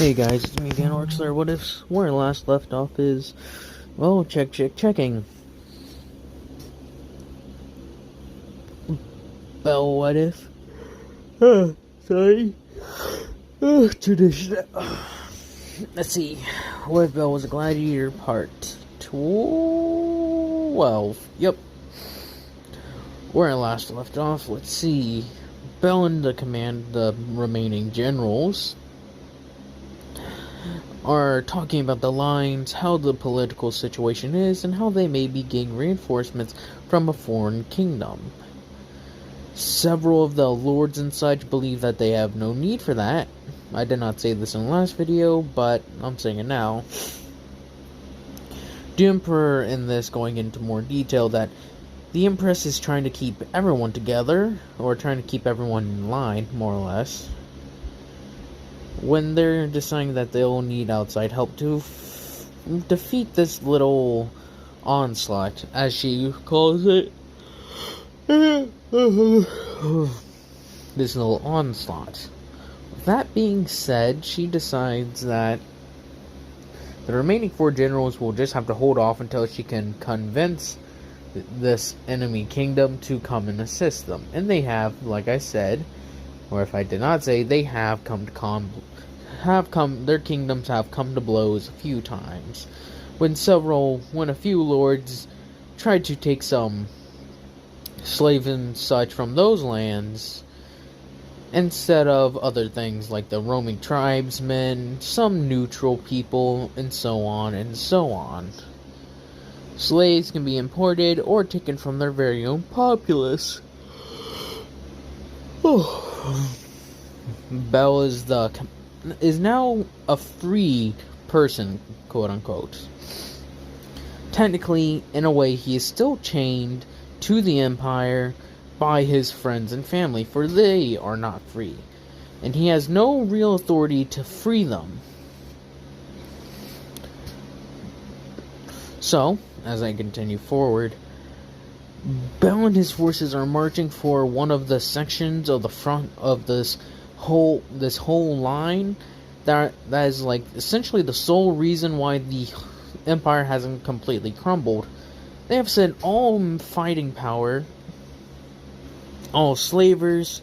Hey guys, it's me again, Orxler. What if where I last left off is, well, checking. Bell, what if? Sorry. Tradition. Let's see. What if Bell was a gladiator? Part 12. Yep. Where I last left off, let's see. Bell and the remaining generals are talking about the lines, how the political situation is, and how they may be getting reinforcements from a foreign kingdom. Several of the lords and such believe that they have no need for that. I did not say this in the last video, but I'm saying it now. The Emperor in this going into more detail that the Empress is trying to keep everyone together, or trying to keep everyone in line, more or less, when they're deciding that they'll need outside help to defeat this little onslaught, as she calls it. This little onslaught. That being said, she decides that the remaining 4 generals will just have to hold off until she can convince this enemy kingdom to come and assist them. And they have, like I said, or if I did not say, they have their kingdoms have come to blows a few times. When a few lords tried to take some slaves and such from those lands, instead of other things like the roaming tribesmen, some neutral people, and so on and so on. Slaves can be imported or taken from their very own populace. Bell is now a free person, quote unquote. Technically, in a way, he is still chained to the Empire by his friends and family, for they are not free, and he has no real authority to free them. So, as I continue forward, Bell and his forces are marching for one of the sections of the front of this whole line that is like essentially the sole reason why the Empire hasn't completely crumbled. They have sent all fighting power, all slavers,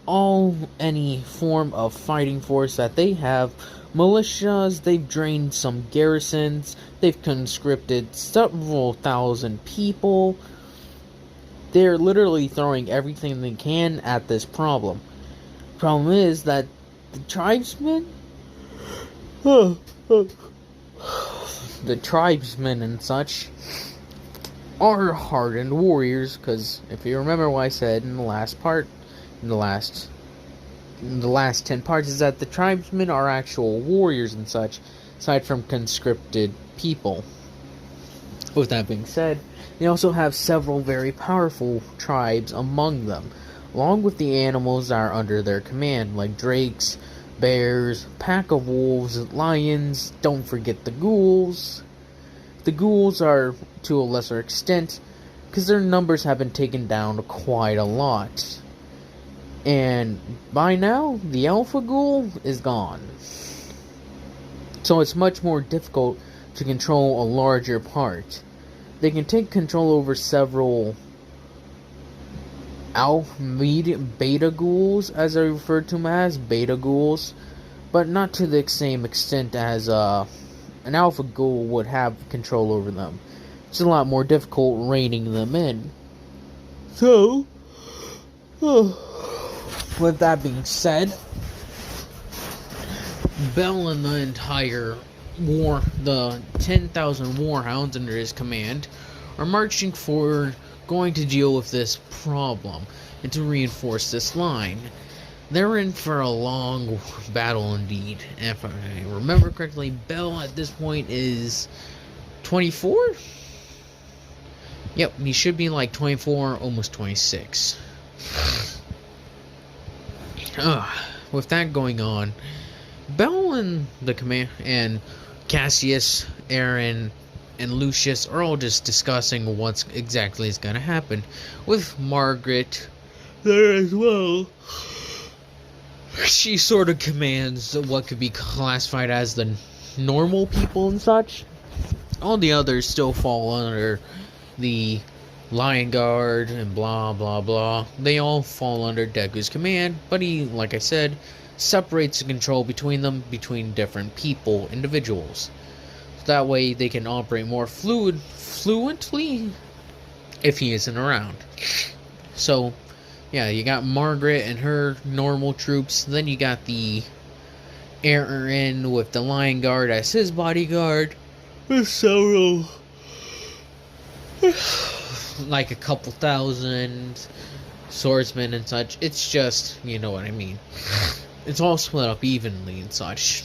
all any form of fighting force that they have, militias, they've drained some garrisons, they've conscripted several thousand people. They're literally throwing everything they can at this problem. Problem is that the tribesmen, and such are hardened warriors, because if you remember what I said in the last 10 parts, is that the tribesmen are actual warriors and such, aside from conscripted people. With that being said, they also have several very powerful tribes among them, along with the animals that are under their command, like drakes, bears, pack of wolves, lions, don't forget the ghouls. The ghouls are to a lesser extent, because their numbers have been taken down quite a lot. And by now, the alpha ghoul is gone. So it's much more difficult to control a larger part. They can take control over several beta ghouls, as I refer to them as, beta ghouls, but not to the same extent as an alpha ghoul would have control over them. It's a lot more difficult reining them in. So, with that being said, Bell and the entire the 10,000 warhounds under his command are marching forward, going to deal with this problem and to reinforce this line. They're in for a long battle indeed. And if I remember correctly, Bell at this point is 24? Yep, he should be like 24, almost 26. With that going on, Bell and the command and Cassius, Aaron, and Lucius are all just discussing what exactly is going to happen, with Margaret there as well. she sort of commands what could be classified as the normal people and such. All the others still fall under the Lion Guard and blah blah blah. They all fall under Deku's command, but he, like I said, separates the control between them, between different people, individuals. That way they can operate more fluently if he isn't around. So, yeah, you got Margaret and her normal troops. Then you got the Eren with the Lion Guard as his bodyguard. There's several, like a couple thousand swordsmen and such. It's just, you know what I mean. It's all split up evenly and such.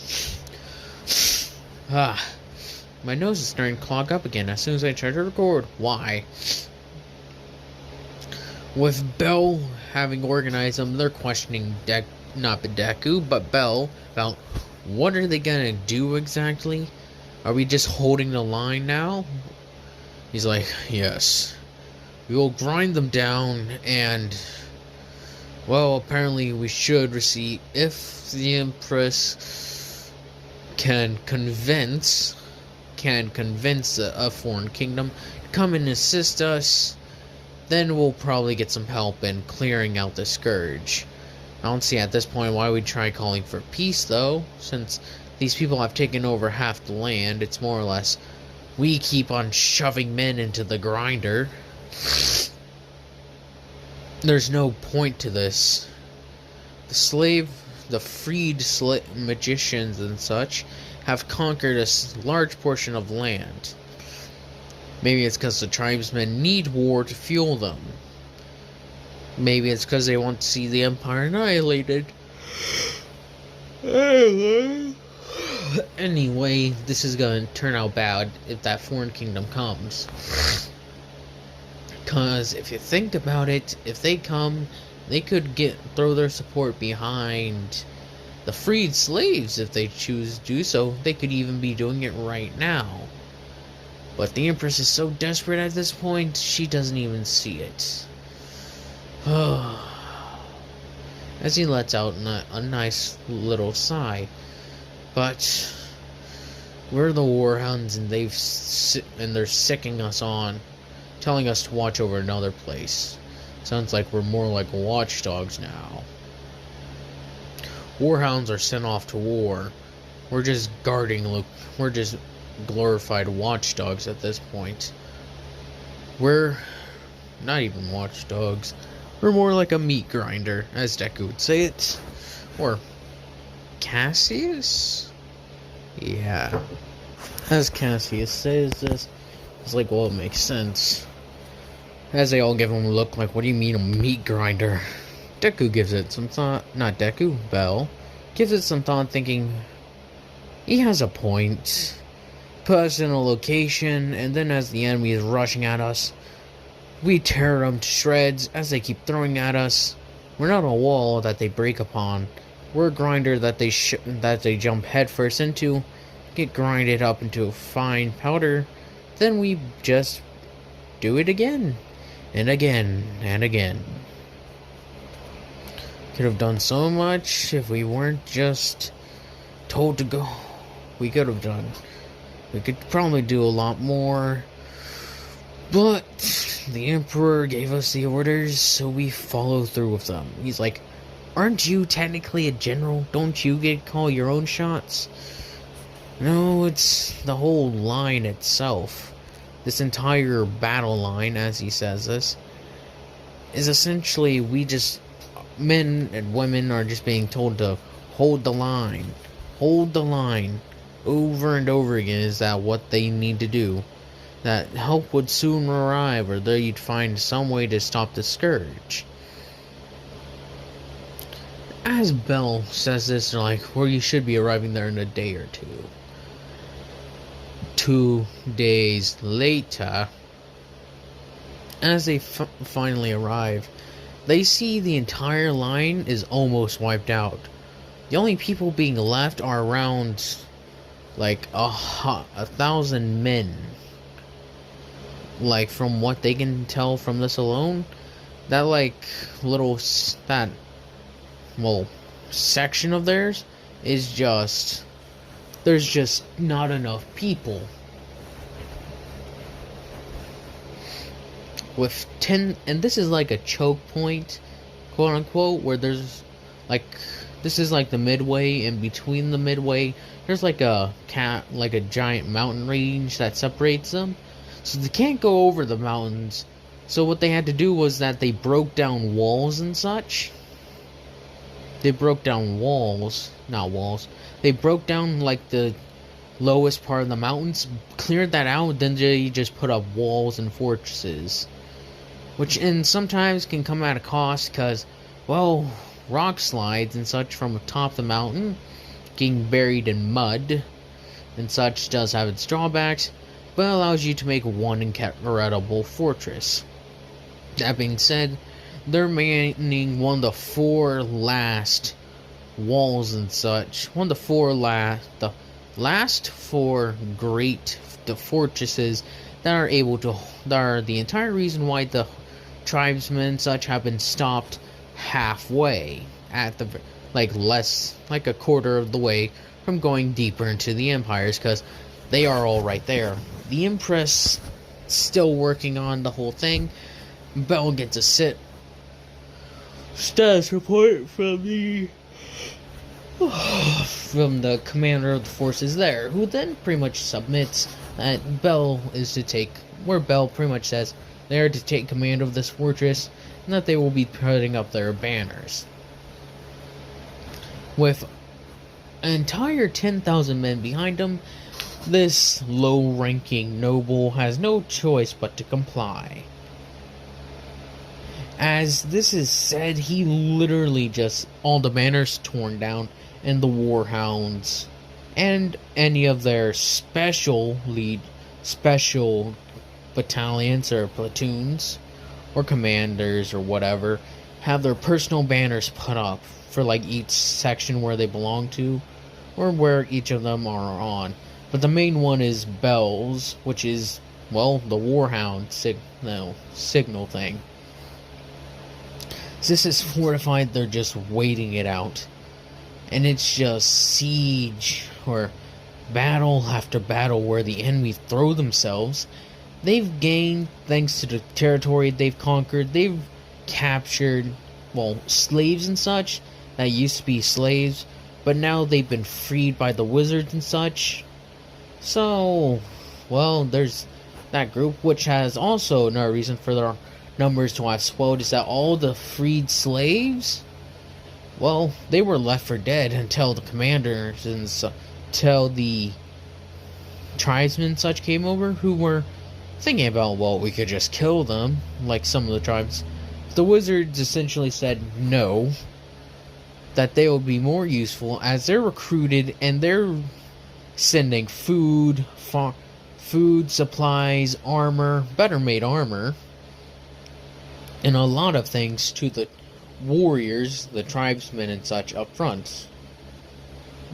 My nose is starting to clog up again as soon as I try to record. Why? With Bell having organized them, they're questioning not Deku, but Bell about what are they gonna do exactly? Are we just holding the line now? He's like, yes. We will grind them down and, well, apparently we should receive, if the Empress can convince a foreign kingdom to come and assist us, then we'll probably get some help in clearing out the scourge. I don't see at this point why we'd try calling for peace, though, since these people have taken over half the land. It's more or less we keep on shoving men into the grinder. There's no point to this. The freed magicians and such have conquered a large portion of land. Maybe it's because the tribesmen need war to fuel them. Maybe it's because they want to see the empire annihilated. Anyway, this is going to turn out bad if that foreign kingdom comes. Because if you think about it, if they come, they could throw their support behind the freed slaves if they choose to do so. They could even be doing it right now. But the Empress is so desperate at this point, she doesn't even see it. As he lets out a nice little sigh. But we're the warhounds, and they're sicking us on, telling us to watch over another place. Sounds like we're more like watchdogs now. Warhounds are sent off to war. We're just we're just glorified watchdogs at this point. We're not even watchdogs. We're more like a meat grinder, as Deku would say it. Or Cassius? Yeah. As Cassius says this, it's like, well, it makes sense. As they all give him a look like, what do you mean a meat grinder? Deku gives it some thought. Not Deku, Bell. Gives it some thought, thinking, he has a point. Put us in a location, and then as the enemy is rushing at us, we tear them to shreds as they keep throwing at us. We're not a wall that they break upon. We're a grinder that they jump headfirst into, get grinded up into a fine powder, then we just do it again, and again, and again. Could have done so much if we weren't just told to go. We could probably do a lot more, but the Emperor gave us the orders, so we follow through with them. He's like, aren't you technically a general? Don't you get to call your own shots? No, it's the whole line itself. This entire battle line, as he says this, is essentially men and women are just being told to hold the line. Hold the line. Over and over again is that what they need to do. That help would soon arrive, or they'd find some way to stop the scourge. As Bell says this, they're like, well, you should be arriving there in a day or two. 2 days later, as they finally arrive, they see the entire line is almost wiped out. The only people being left are around like 1,000 men. Like, from what they can tell from this alone, that section of theirs is just, there's just not enough people. With 10, and this is like a choke point, quote unquote, where there's like, this is like the midway, and between the midway there's like a giant mountain range that separates them, so they can't go over the mountains. So what they had to do was that they broke down walls and such. They broke down walls, not walls. They broke down like the lowest part of the mountains, cleared that out, then they just put up walls and fortresses. Which sometimes can come at a cost, because, well, rock slides and such from the top of the mountain, getting buried in mud and such, does have its drawbacks, but allows you to make one incredible fortress. That being said, they're manning one of the 4 last walls and such. One of the last 4 great fortresses that are the entire reason why the tribesmen and such have been stopped halfway at the like a quarter of the way from going deeper into the empires, because they are all right there. The Empress still working on the whole thing. Bell gets a status report from the commander of the forces there, who then pretty much submits that Bell pretty much says they are to take command of this fortress, and that they will be putting up their banners. With an entire 10,000 men behind him, this low-ranking noble has no choice but to comply. As this is said, he literally just, all the banners torn down, and the warhounds and any of their special battalions or platoons or commanders or whatever have their personal banners put up for like each section where they belong to, or where each of them are on. But the main one is Bell's, which is, well, the warhound signal thing. This is fortified, they're just waiting it out. And it's just siege, or battle after battle, where the enemy throw themselves. They've gained, thanks to the territory they've conquered, they've captured, well, slaves and such, that used to be slaves, but now they've been freed by the wizards and such. So, well, there's that group, which has also another reason for their numbers to have swelled, is that all the freed slaves, well, they were left for dead until the commanders and until the tribesmen and such came over, who were thinking about, well, we could just kill them, like some of the tribes. The wizards essentially said no, that they will be more useful as they're recruited and they're sending food, supplies, armor, better made armor, and a lot of things to the warriors, the tribesmen and such up front.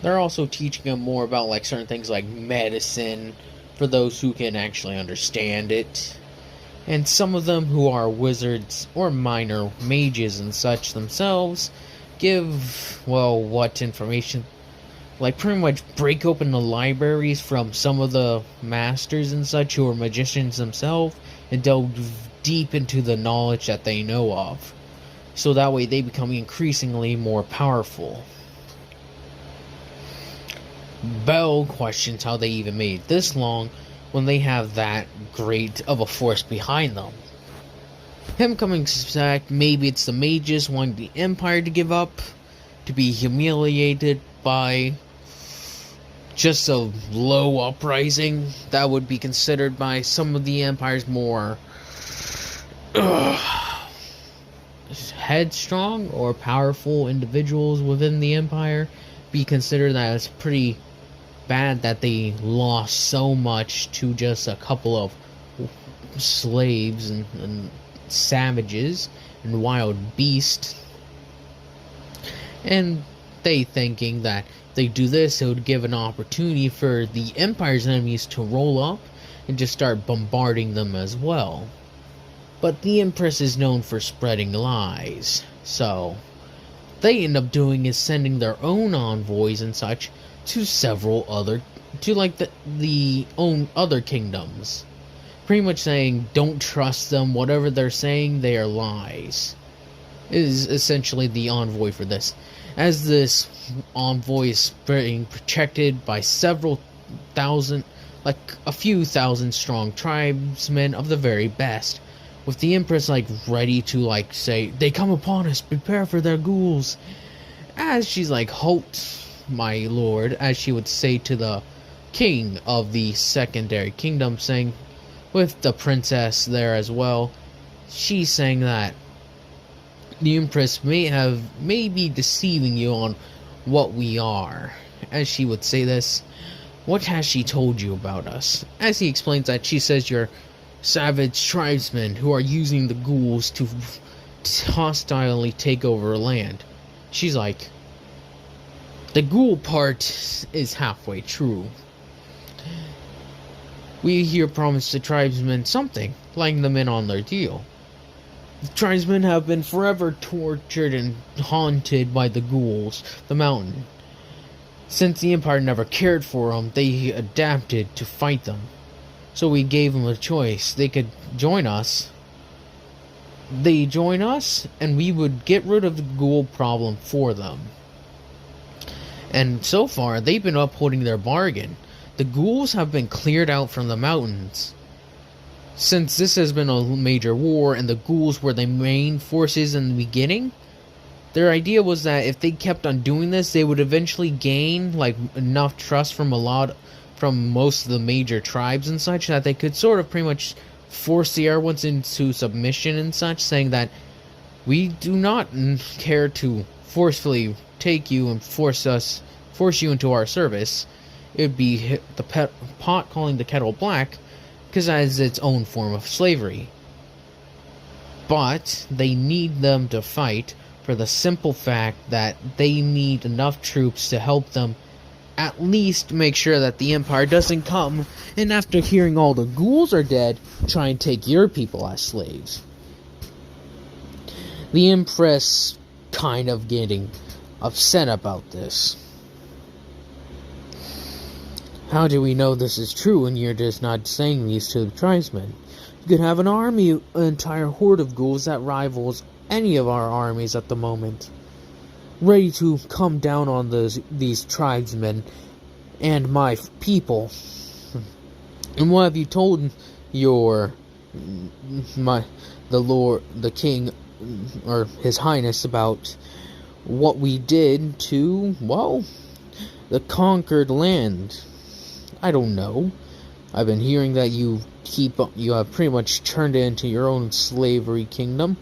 They're also teaching them more about like certain things like medicine for those who can actually understand it. And some of them who are wizards or minor mages and such themselves give, well, what information, like pretty much break open the libraries from some of the masters and such who are magicians themselves and delve deep into the knowledge that they know of, so that way they become increasingly more powerful. Bell questions how they even made this long when they have that great of a force behind them. Him coming back, maybe it's the mages wanting the Empire to give up, to be humiliated by just a low uprising that would be considered by some of the Empire's more headstrong or powerful individuals within the Empire, be considered that it's pretty bad that they lost so much to just a couple of slaves and savages and wild beasts. And they thinking that if they do this, it would give an opportunity for the Empire's enemies to roll up and just start bombarding them as well. But the Empress is known for spreading lies, so they end up doing is sending their own envoys and such to several other, to like the own other kingdoms. Pretty much saying, don't trust them, whatever they're saying, they are lies. Is essentially the envoy for this. As this envoy is being protected by several thousand, like a few thousand strong tribesmen of the very best, with the Empress like ready to like say, they come upon us, prepare for their ghouls. As she's like, halt, my lord, as she would say to the king of the secondary kingdom, saying, with the princess there as well, she's saying that the Empress may be deceiving you on what we are. As she would say this, what has she told you about us? As he explains that, she says you're savage tribesmen who are using the ghouls to hostilely take over land. She's like, the ghoul part is halfway true. We here promised the tribesmen something, letting them in on their deal. The tribesmen have been forever tortured and haunted by the ghouls, the mountain. Since the Empire never cared for them, they adapted to fight them. So we gave them a choice. They could join us. They join us, and we would get rid of the ghoul problem for them. And so far, they've been upholding their bargain. The ghouls have been cleared out from the mountains. Since this has been a major war, and the ghouls were the main forces in the beginning, their idea was that if they kept on doing this, they would eventually gain like enough trust from most of the major tribes and such, that they could sort of pretty much force the Erewhons into submission and such, saying that we do not care to forcefully take you and force you into our service. It would be the pot calling the kettle black, because that is its own form of slavery. But they need them to fight for the simple fact that they need enough troops to help them at least make sure that the Empire doesn't come, and after hearing all the ghouls are dead, try and take your people as slaves. The Empress kind of getting upset about this. How do we know this is true and you're just not saying these to the tribesmen? You could have an army, an entire horde of ghouls that rivals any of our armies at the moment, ready to come down on these tribesmen and my people. And what have you told the king, or his highness, about what we did to, well, the conquered land? I don't know. I've been hearing that you have pretty much turned it into your own slavery kingdom,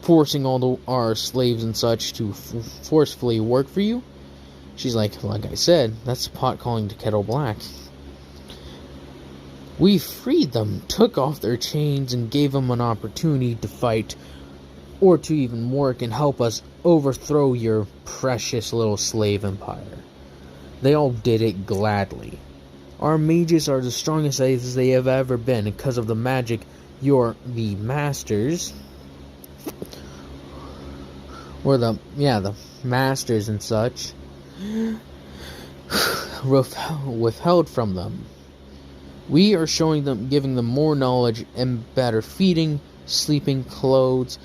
forcing all our slaves and such to forcefully work for you. She's like I said, that's pot calling the kettle black. We freed them, took off their chains, and gave them an opportunity to fight, or to even work and help us overthrow your precious little slave empire. They all did it gladly. Our mages are the strongest as they have ever been because of the magic the masters, or the masters and such, withheld from them. We are showing them, giving them more knowledge and better feeding, sleeping, clothes,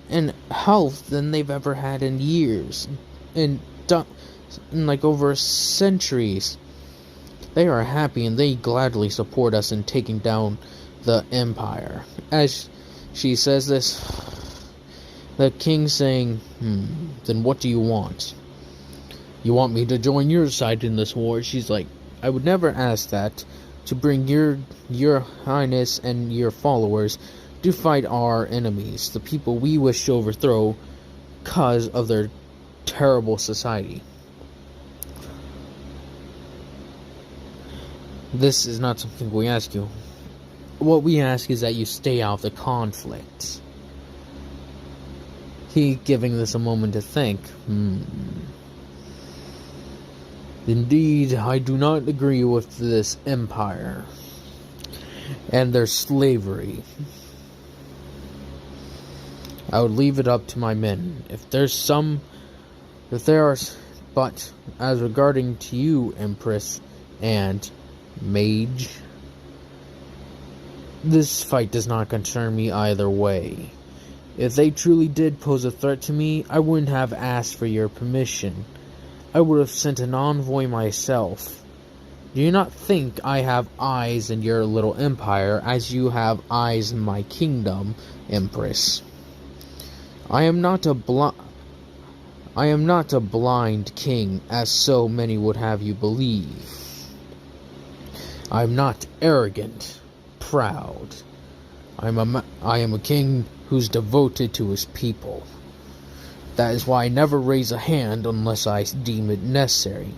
and health than they've ever had in years, in like over centuries. They are happy and they gladly support us in taking down the Empire. As she says this, the king saying, then what do you want? You want me to join your side in this war? She's like, I would never ask that. To bring your highness and your followers to fight our enemies, the people we wish to overthrow because of their terrible society. This is not something we ask you. What we ask is that you stay out of the conflict. He giving this a moment to think. Indeed, I do not agree with this empire and their slavery. I would leave it up to my men. If there's some But there are, but as regarding to you, Empress and Mage, this fight does not concern me either way. If they truly did pose a threat to me, I wouldn't have asked for your permission. I would have sent an envoy myself. Do you not think I have eyes in your little empire as you have eyes in my kingdom, Empress? I am not a blind king, as so many would have you believe. I am not arrogant, proud. I am a king who's devoted to his people. That is why I never raise a hand unless I deem it necessary,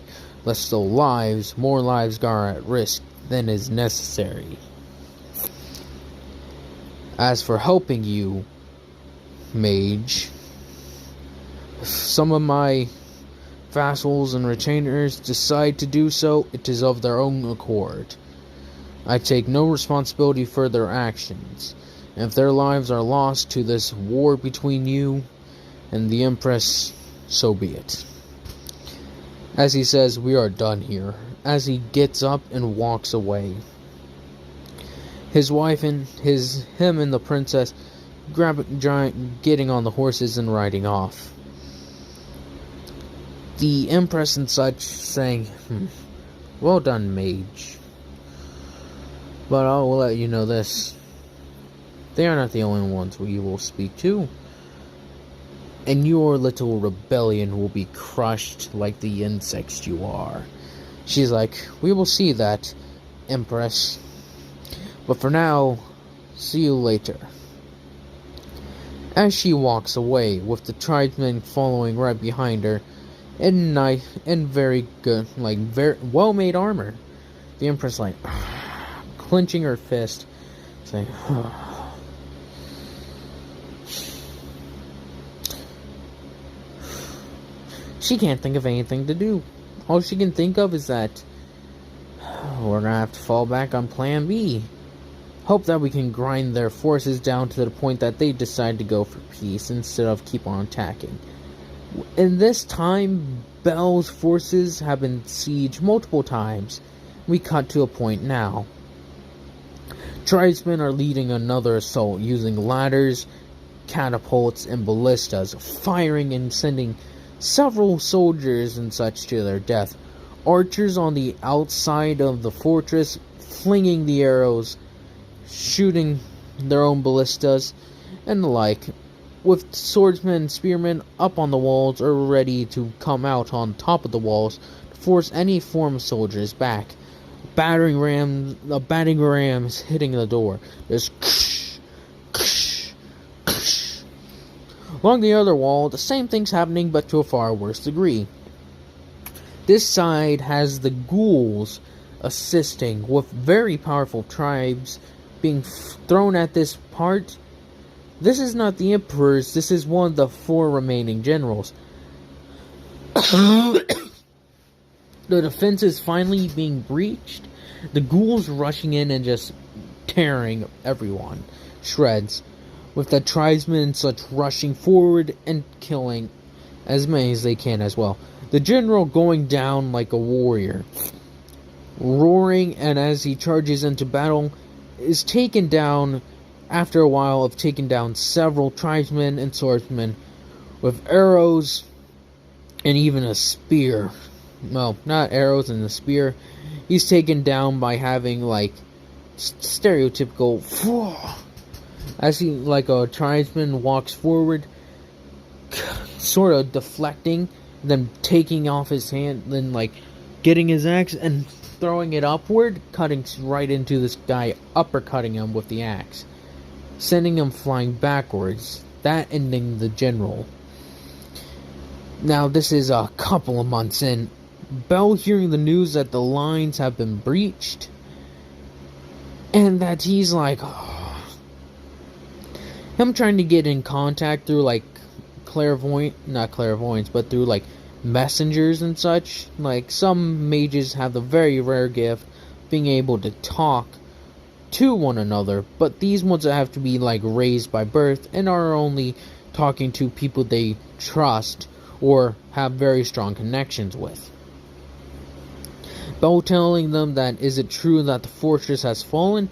lest more lives are at risk than is necessary. As for helping you, Mage, if some of my vassals and retainers decide to do so, it is of their own accord. I take no responsibility for their actions. And if their lives are lost to this war between you and the Empress, so be it. As he says, we are done here, as he gets up and walks away. His wife and him and the princess getting on the horses and riding off. The Empress and such saying, well done, Mage. But I will let you know this. They are not the only ones we will speak to. And your little rebellion will be crushed like the insects you are. She's like, we will see that, Empress. But for now, see you later. As she walks away, with the tribesmen following right behind her, in very good, very well-made armor. The Empress, clenching her fist, saying, she can't think of anything to do. All she can think of is that we're gonna have to fall back on Plan B. Hope that we can grind their forces down to the point that they decide to go for peace instead of keep on attacking. In this time, Bell's forces have been sieged multiple times. We cut to a point now. Tribesmen are leading another assault using ladders, catapults, and ballistas, firing and sending several soldiers and such to their death. Archers on the outside of the fortress flinging the arrows, shooting their own ballistas, and the like, with swordsmen and spearmen up on the walls or ready to come out on top of the walls to force any form of soldiers back. Battering rams hitting the door. There's along the other wall, the same thing's happening, but to a far worse degree. This side has the ghouls assisting, with very powerful tribes being thrown at this part. This is not the Emperor's, this is one of the 4 remaining generals. The defense is finally being breached. The ghouls rushing in and just tearing everyone shreds, with the tribesmen and such rushing forward and killing as many as they can as well. The general going down like a warrior, roaring, and as he charges into battle, is taken down after a while of taking down several tribesmen and swordsmen with arrows and even a spear. Well, not arrows and a spear. He's taken down by having stereotypical as he, like a tribesman, walks forward, sort of deflecting, then taking off his hand, then getting his axe and throwing it upward, cutting right into this guy, uppercutting him with the axe, sending him flying backwards, that ending the general. Now this is a couple of months in. Bell hearing the news that the lines have been breached, and that he's him trying to get in contact through not clairvoyance, but through messengers and such. Some mages have the very rare gift being able to talk to one another, but these ones have to be raised by birth and are only talking to people they trust or have very strong connections with. Bell telling them that is it true that the fortress has fallen?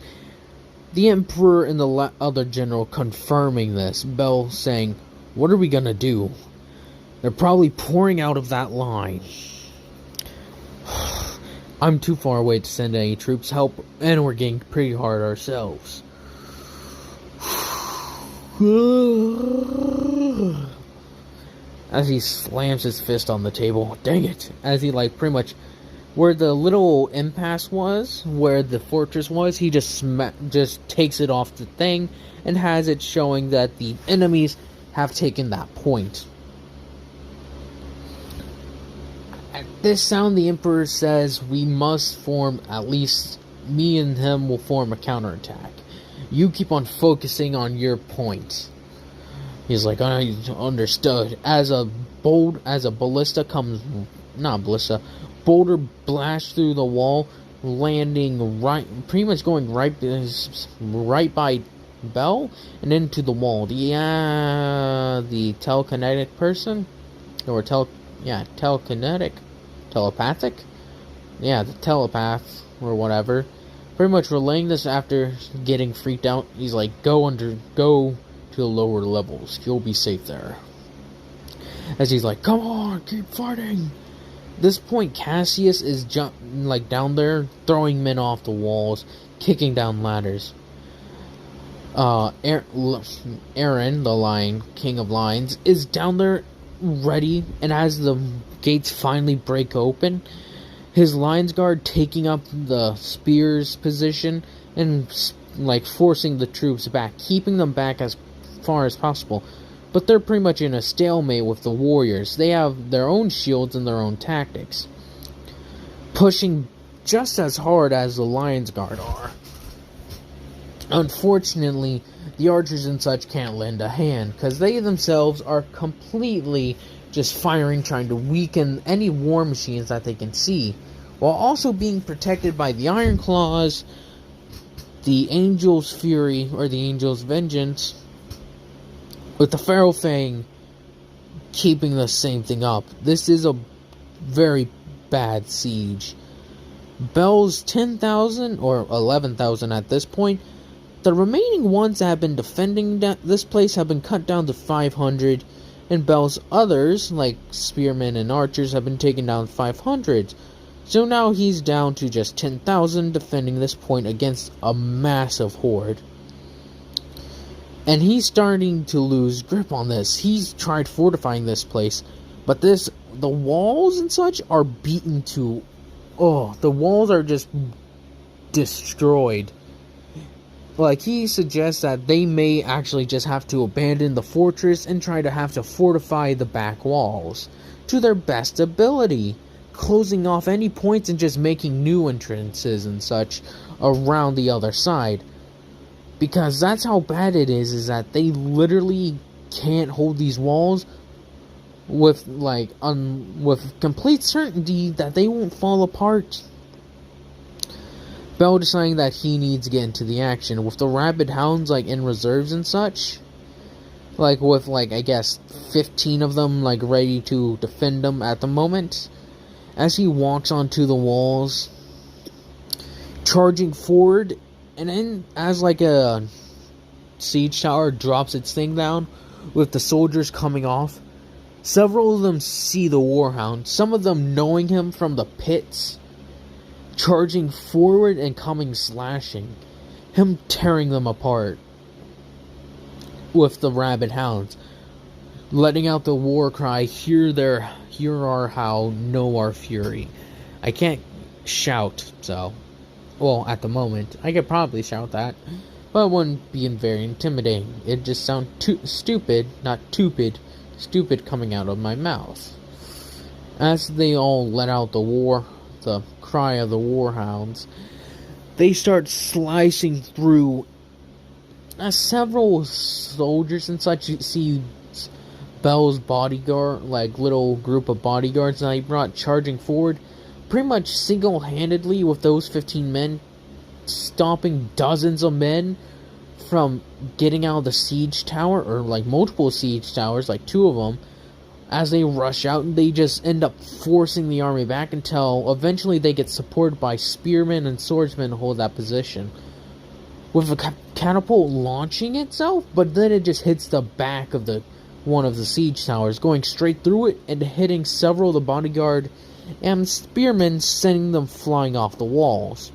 The Emperor and the other general confirming this. Bell saying, what are we gonna do? They're probably pouring out of that line. I'm too far away to send any troops help, and we're getting pretty hard ourselves. As he slams his fist on the table. Dang it. As he pretty much where the little impasse was, where the fortress was, he just takes it off the thing and has it showing that the enemies have taken that point. At this sound, the Emperor says, we must form, at least me and him will form a counterattack. You keep on focusing on your point. He's like, I understood. As a ballista comes, not ballista, boulder blast through the wall, landing pretty much going right by Bell and into the wall. The telekinetic person, or telepathic, the telepath or whatever, pretty much relaying this after getting freaked out. He's like, go to the lower levels. You'll be safe there. As he's like, come on, keep fighting. This point, Cassius is down there, throwing men off the walls, kicking down ladders. Aaron, the King of Lions, is down there, ready, and as the gates finally break open, his Lions Guard taking up the spears position and forcing the troops back, keeping them back as far as possible. But they're pretty much in a stalemate with the warriors. They have their own shields and their own tactics, pushing just as hard as the Lions Guard are. Unfortunately, the archers and such can't lend a hand, because they themselves are completely just firing, trying to weaken any war machines that they can see, while also being protected by the Iron Claws, the Angel's Fury, or the Angel's Vengeance, with the Pharaoh Fang keeping the same thing up. This is a very bad siege. Bell's 10,000 or 11,000 at this point. The remaining ones that have been defending this place have been cut down to 500, and Bell's others, like spearmen and archers, have been taken down 500. So now he's down to just 10,000 defending this point against a massive horde. And he's starting to lose grip on this. He's tried fortifying this place, but the walls and such are beaten to, the walls are just destroyed. He suggests that they may actually just have to abandon the fortress and try to have to fortify the back walls to their best ability, closing off any points and just making new entrances and such around the other side. Because that's how bad it is that they literally can't hold these walls with with complete certainty that they won't fall apart. Bell deciding that he needs to get into the action with the rabid hounds in reserves and such, with I guess 15 of them ready to defend them at the moment. As he walks onto the walls, charging forward. And then, as a siege tower drops its thing down, with the soldiers coming off, several of them see the warhound, some of them knowing him from the pits, charging forward and slashing, him tearing them apart with the rabid hounds, letting out the war cry, hear our howl, know our fury. I can't shout, so... Well, at the moment, I could probably shout that, but it wouldn't be very intimidating. It'd just sound stupid coming out of my mouth. As they all let out the cry of the warhounds, they start slicing through several soldiers and such. You see Bell's bodyguard, little group of bodyguards that he brought charging forward, pretty much single-handedly with those 15 men, stopping dozens of men from getting out of the siege tower, or multiple siege towers, 2 of them, As they rush out, they just end up forcing the army back until eventually they get supported by spearmen and swordsmen to hold that position. With a catapult launching itself, but then it just hits the back of one of the siege towers, going straight through it and hitting several of the bodyguard and spearmen, sending them flying off the walls,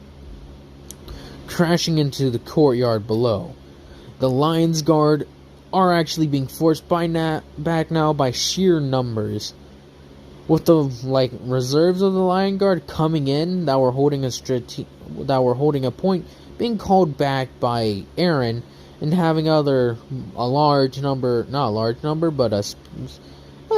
crashing into the courtyard below. The Lion's Guard are actually being forced back now by sheer numbers, with the reserves of the Lion Guard coming in that were holding a point being called back by Aaron, and having a large number, not a large number, but a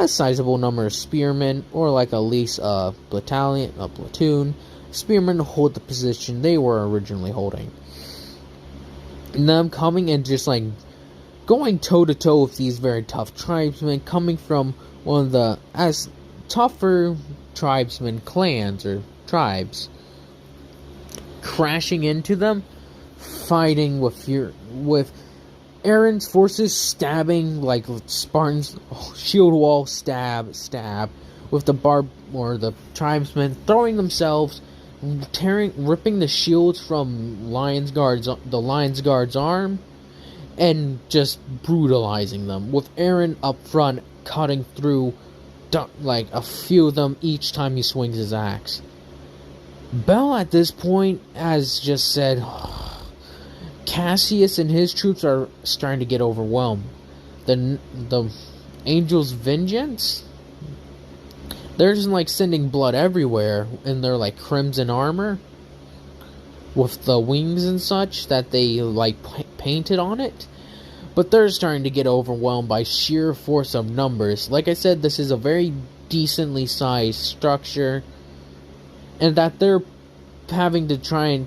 sizable number of spearmen, or at least a platoon spearmen, hold the position they were originally holding. And them coming and just going toe-to-toe with these very tough tribesmen, coming from one of the as tougher tribesmen clans or tribes, crashing into them, fighting with Aaron's forces stabbing like Spartans, shield wall, stab, with the tribesmen throwing themselves, ripping the shields from the Lion's Guard's arm, and just brutalizing them, with Aaron up front cutting through a few of them each time he swings his axe. Bell at this point has just said Cassius and his troops are starting to get overwhelmed. The Angel's Vengeance, they're just sending blood everywhere in their crimson armor with the wings and such that they painted on it. But they're starting to get overwhelmed by sheer force of numbers. Like I said, this is a very decently sized structure, and that they're having to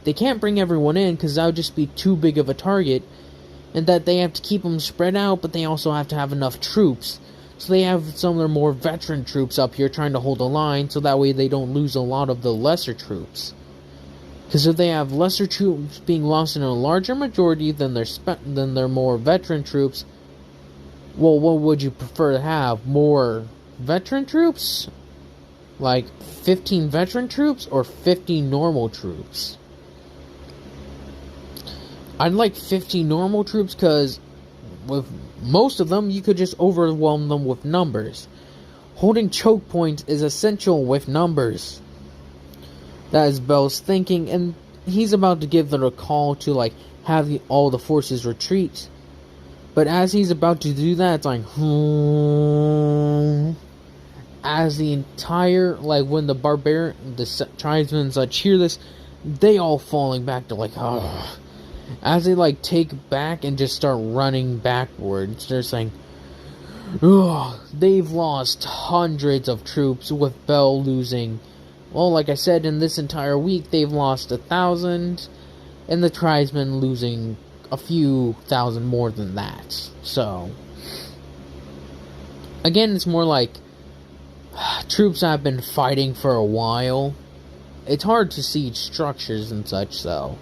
they can't bring everyone in because that would just be too big of a target, and that they have to keep them spread out, but they also have to have enough troops. So they have some of their more veteran troops up here trying to hold a line, so that way they don't lose a lot of the lesser troops. Because if they have lesser troops being lost in a larger majority than their more veteran troops, well, what would you prefer to have? More veteran troops? 15 veteran troops or 50 normal troops? I'd like 50 normal troops, because with most of them, you could just overwhelm them with numbers. Holding choke points is essential with numbers. That is Bell's thinking, and he's about to give them a call to have all the forces retreat. But as he's about to do that, it's as the entire when the tribesmen cheer this, they all falling back to as they take back and just start running backwards. They're saying, they've lost hundreds of troops, with Bell losing. Well, like I said, in this entire week, they've lost 1,000, and the tribesmen losing a few thousand more than that. So, again, it's more troops have been fighting for a while. It's hard to siege structures and such, so,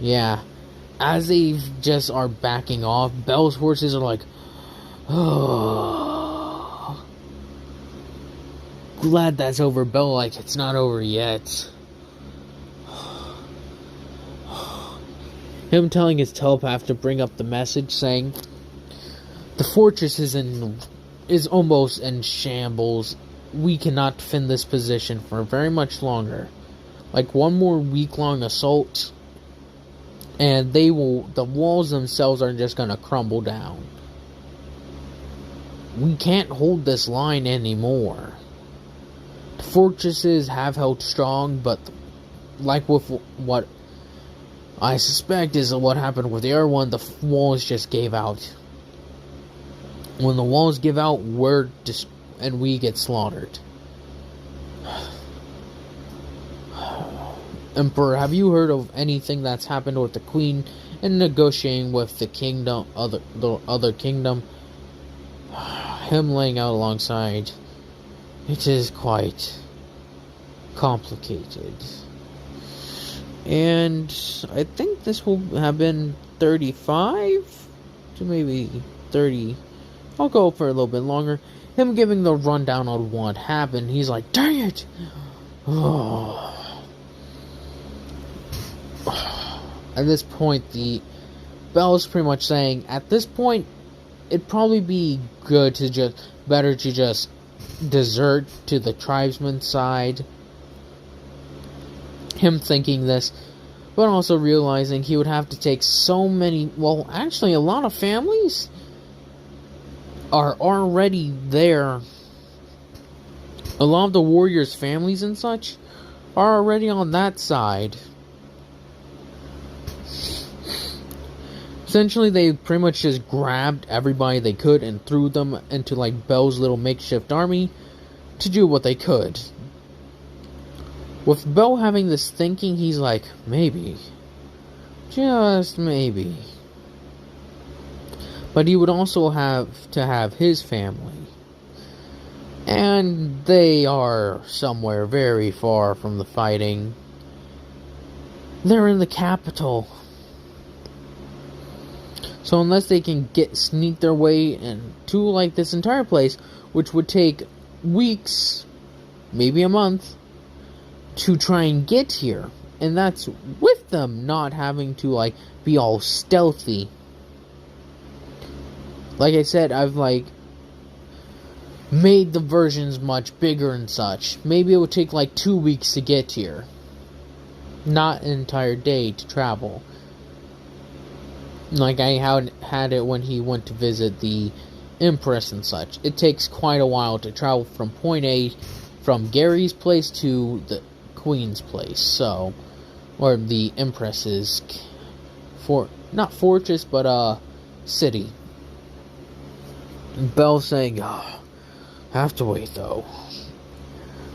yeah. As they just are backing off, Bell's forces are glad that's over. Bell it's not over yet. Him telling his telepath to bring up the message saying the fortress is almost in shambles. We cannot defend this position for very much longer. One more week-long assault, and the walls themselves are just gonna crumble down. We can't hold this line anymore. The fortresses have held strong, but with what I suspect is what happened with the other one, the walls just gave out. When the walls give out, and we get slaughtered. Emperor, have you heard of anything that's happened with the Queen and negotiating with the other kingdom? Him laying out alongside. It is quite complicated. And I think this will have been 35 to maybe 30. I'll go for a little bit longer. him giving the rundown on what happened. He's like, dang it! At this point, the Bell's pretty much saying, at this point, it'd probably be better to just desert to the tribesman's side. Him thinking this, but also realizing he would have to take so many, well, actually a lot of families are already there. A lot of the warriors' families and such are already on that side. Essentially, they pretty much just grabbed everybody they could and threw them into like Bell's little makeshift army to do what they could. With Bell having this thinking, he's like, maybe. Just maybe. But he would also have to have his family. And they are somewhere very far from the fighting. They're in the capital. So unless they can sneak their way into like this entire place, which would take weeks, maybe a month, to try and get here. And that's with them not having to like be all stealthy. Like I said, I've like made the versions much bigger and such. Maybe it would take like 2 weeks to get here. Not an entire day to travel. Like I had it when he went to visit the Empress and such. It takes quite a while to travel from point A, from Gary's place to the Queen's place. So, or the Empress's not fortress, but city. Bell saying, have to wait though.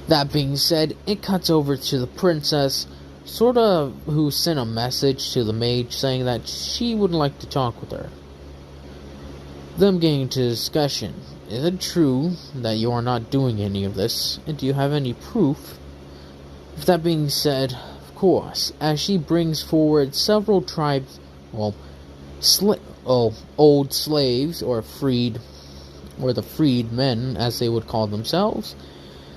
That being said, it cuts over to the princess, sort of who sent a message to the mage saying that she would like to talk with her. Them getting into discussion. Is it true that you are not doing any of this? And do you have any proof? With that being said, of course, as she brings forward several tribes, old slaves, or the freedmen, as they would call themselves,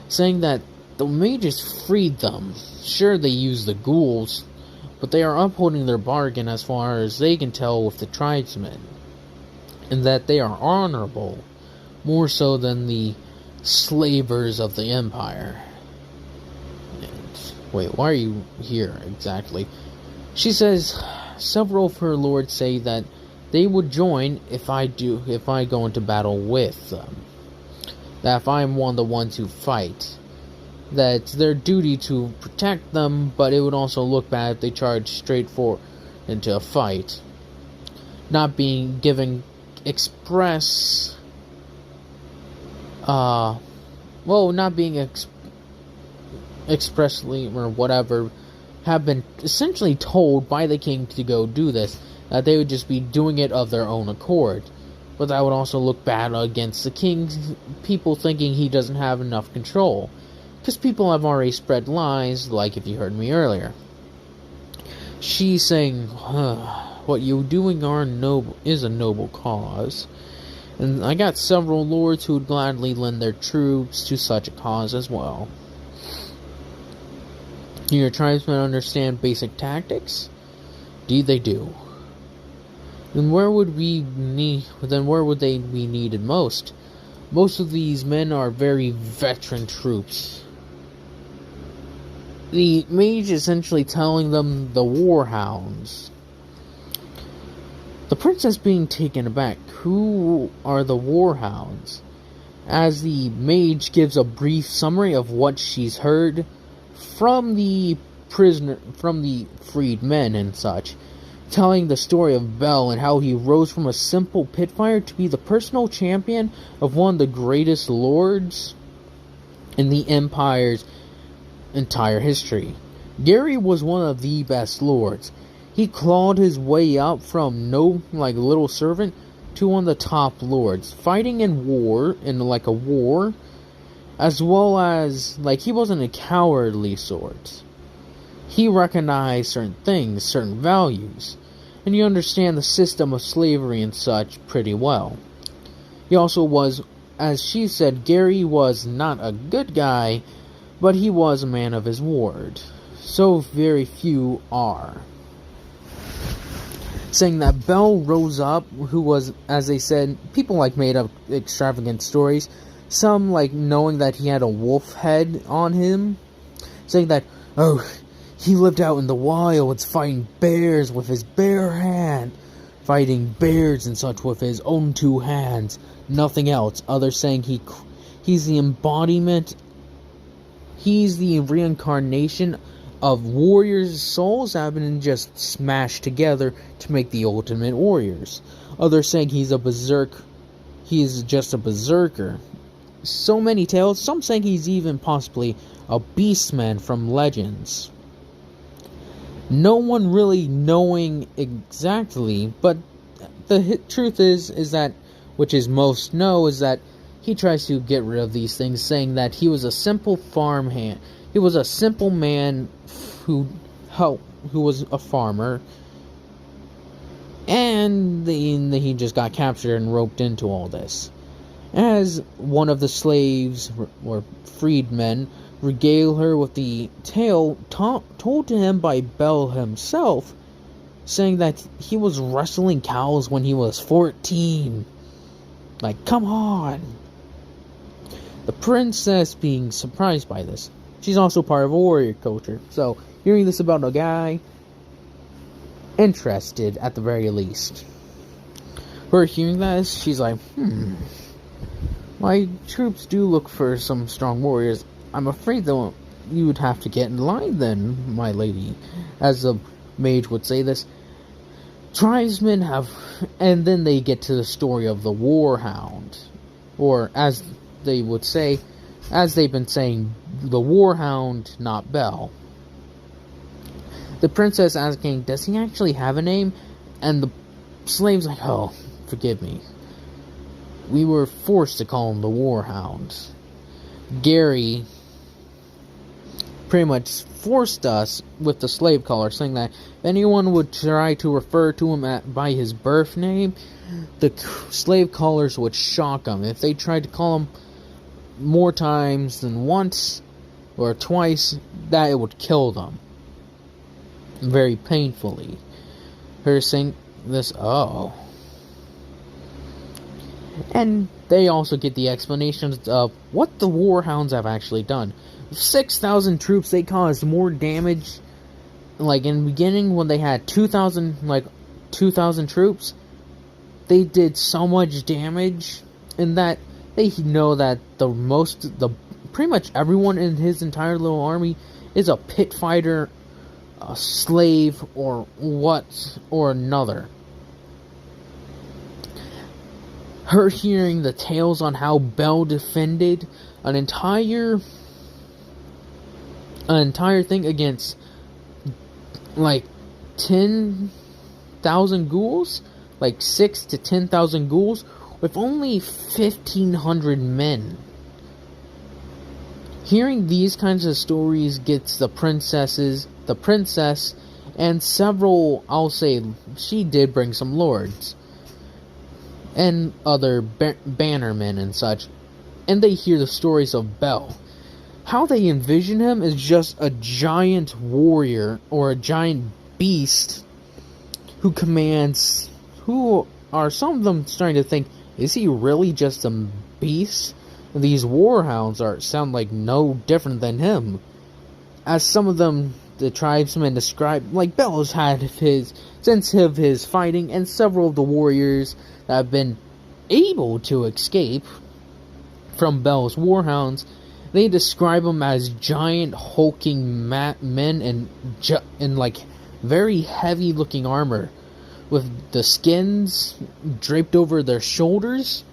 saying that the mages freed them. Sure, they use the ghouls, but they are upholding their bargain as far as they can tell with the tribesmen, and that they are honorable, more so than the slavers of the Empire. And, wait, why are you here exactly? She says several of her lords say that they would join if I go into battle with them. That if I'm one of the ones who fight, that it's their duty to protect them, but it would also look bad if they charged straight forward into a fight. Not being given expressly or whatever, have been essentially told by the king to go do this, that they would just be doing it of their own accord. But that would also look bad against the king's people, thinking he doesn't have enough control. Because people have already spread lies, like if you heard me earlier. She's saying, what you're doing is a noble cause. And I got several lords who would gladly lend their troops to such a cause as well. Your tribesmen understand basic tactics? Indeed they do. Then where would they be needed most? Most of these men are very veteran troops. The mage is essentially telling them the war hounds. The princess being taken aback. Who are the war hounds? As the mage gives a brief summary of what she's heard from the freed men and such, telling the story of Bell and how he rose from a simple pitfire to be the personal champion of one of the greatest lords in the Empire's entire history. Gary was one of the best lords. He clawed his way up from little servant to one of the top lords, fighting in a war, as well as, he wasn't a cowardly sort. He recognized certain things, certain values, and you understand the system of slavery and such pretty well. He also was, as she said, Gary was not a good guy, but he was a man of his word. So very few are. Saying that Bell rose up, who was, as they said, people like made up extravagant stories. Some like knowing that he had a wolf head on him. Saying that, oh, he lived out in the wilds fighting bears with his bare hand. Fighting bears and such with his own two hands. Nothing else. Others saying he's the embodiment. He's the reincarnation of warriors' souls that have been just smashed together to make the ultimate warriors. Others saying he's a berserk. He's just a berserker. So many tales. Some saying he's even possibly a beastman from legends. No one really knowing exactly, but the truth is that, which is most know, is that he tries to get rid of these things, saying that he was a simple farmhand. He was a simple man who was a farmer, and he just got captured and roped into all this. As one of the slaves or freedmen regale her with the tale told to him by Bell himself, saying that he was wrestling cows when he was 14. Like, come on! The princess being surprised by this. She's also part of a warrior culture, so hearing this about a guy, interested at the very least. Her hearing this, she's like, my troops do look for some strong warriors. I'm afraid though you would have to get in line then, my lady. As the mage would say this. Tribesmen have, and then they get to the story of the war hound. Or as they would say, as they've been saying, the war hound, not Bell. The princess asking, does he actually have a name? And the slave's like, oh, forgive me. We were forced to call him the war hound. Gary pretty much forced us with the slave caller, saying that if anyone would try to refer to him by his birth name, the slave callers would shock him. If they tried to call him more times than once or twice, that it would kill them. Very painfully. Her saying this, oh. And they also get the explanations of what the warhounds have actually done. 6,000 troops, they caused more damage. Like in the beginning, when they had 2,000 troops, they did so much damage, and that they know that pretty much everyone in his entire little army is a pit fighter, a slave, or another. Her hearing the tales on how Bell defended an entire thing against like 10,000 ghouls, like 6 to 10,000 ghouls, with only 1,500 men. Hearing these kinds of stories gets the princess, and several, I'll say, she did bring some lords and other bannermen and such, and they hear the stories of Bell. How they envision him is just a giant warrior or a giant beast who commands, who are some of them starting to think, is he really just a beast? These warhounds sound like no different than him. As some of them, the tribesmen describe, like Bell's had since his fighting, and several of the warriors that have been able to escape from Bell's warhounds, they describe them as giant hulking men in like very heavy looking armor, with the skins draped over their shoulders,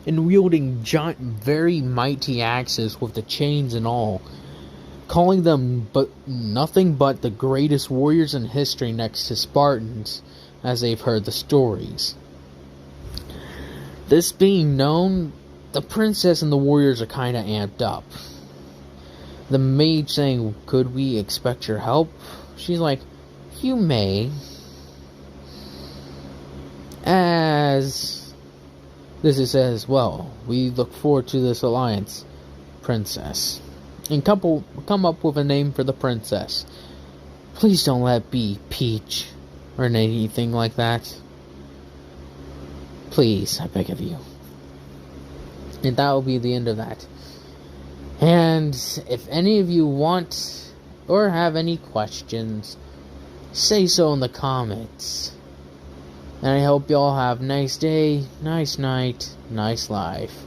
and wielding giant, very mighty axes with the chains and all, calling them nothing but the greatest warriors in history next to Spartans, as they've heard the stories. This being known, the princess and the warriors are kind of amped up. The mage saying, could we expect your help? She's like, you may. As This is as well. We look forward to this alliance, Princess. And come up with a name for the princess. Please don't let it be Peach or anything like that. Please, I beg of you. And that will be the end of that. And if any of you want or have any questions, say so in the comments. And I hope you all have a nice day, nice night, nice life.